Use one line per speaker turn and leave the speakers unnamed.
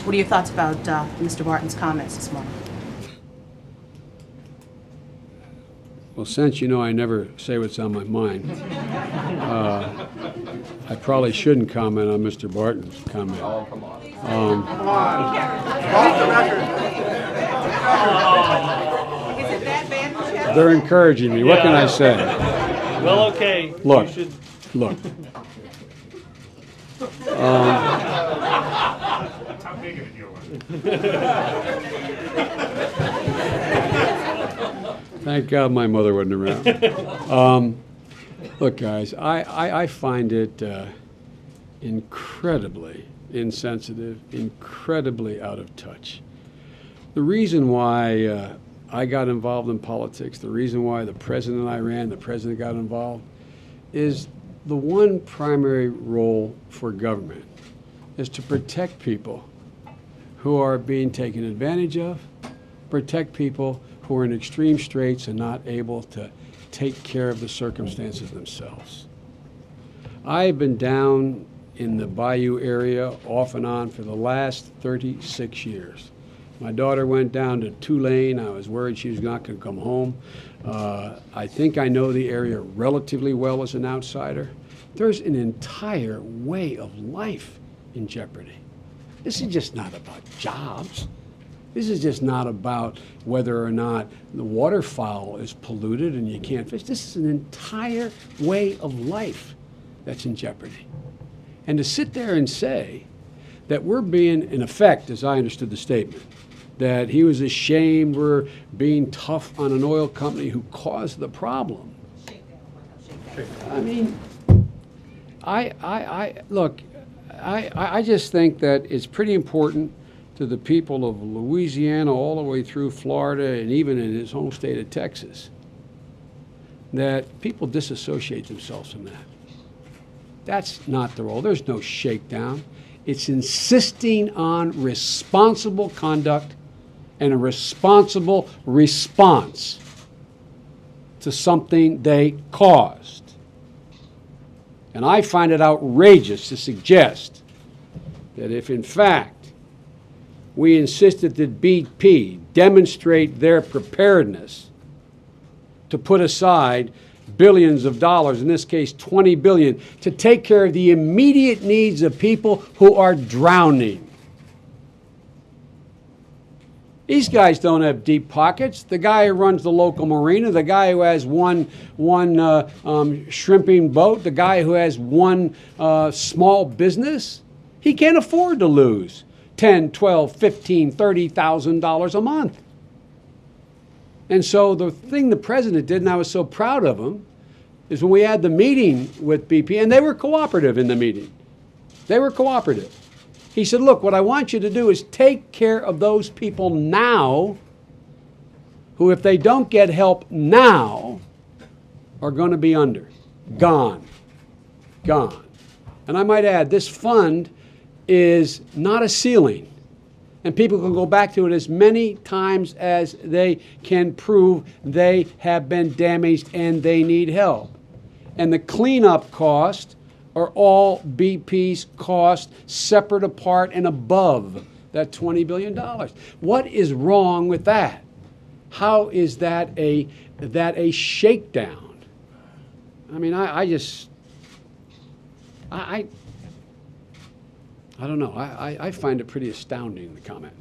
What are your thoughts about Mr. Barton's comments this morning?
Well, since you know I never say what's on my mind, I probably shouldn't comment on Mr. Barton's comment.
Oh, come on.
They're encouraging me. What can I say?
Well, okay.
Look,
You should.
look.
How big of a deal was it?
Thank God my mother wasn't around. Look, guys, I find it incredibly insensitive, incredibly out of touch. The reason why I got involved in politics, the reason why the president I ran, the president got involved, is the one primary role for government is to protect people who are being taken advantage of, protect people who are in extreme straits and not able to take care of the circumstances themselves. I've been down in the Bayou area off and on for the last 36 years. My daughter went down to Tulane. I was worried she was not going to come home. I think I know the area relatively well as an outsider. There's an entire way of life in jeopardy. This is just not about jobs. This is just not about whether or not the waterfowl is polluted and you can't fish. This is an entire way of life that's in jeopardy. And to sit there and say that we're being, in effect, as I understood the statement, that he was ashamed we're being tough on an oil company who caused the problem. I mean, look, I just think that it's pretty important to the people of Louisiana all the way through Florida and even in his home state of Texas that people disassociate themselves from that. That's not the role. There's no shakedown. It's insisting on responsible conduct and a responsible response to something they caused. And I find it outrageous to suggest that if, in fact, we insisted that BP demonstrate their preparedness to put aside billions of dollars, in this case $20 billion, to take care of the immediate needs of people who are drowning. These guys don't have deep pockets. The guy who runs the local marina, the guy who has one shrimping boat, the guy who has one small business, he can't afford to lose $10, $12, $15, $30,000 a month. And so the thing the president did, and I was so proud of him, is when we had the meeting with BP, and they were cooperative in the meeting. They were cooperative. He said, look, what I want you to do is take care of those people now who, if they don't get help now, are going to be under. Gone. Gone. And I might add, this fund is not a ceiling. And people can go back to it as many times as they can prove they have been damaged and they need help. And the cleanup cost are all BP's costs separate, apart, and above that $20 billion. What is wrong with that? How is that a shakedown? I mean, I don't know. I find it pretty astounding, the comment.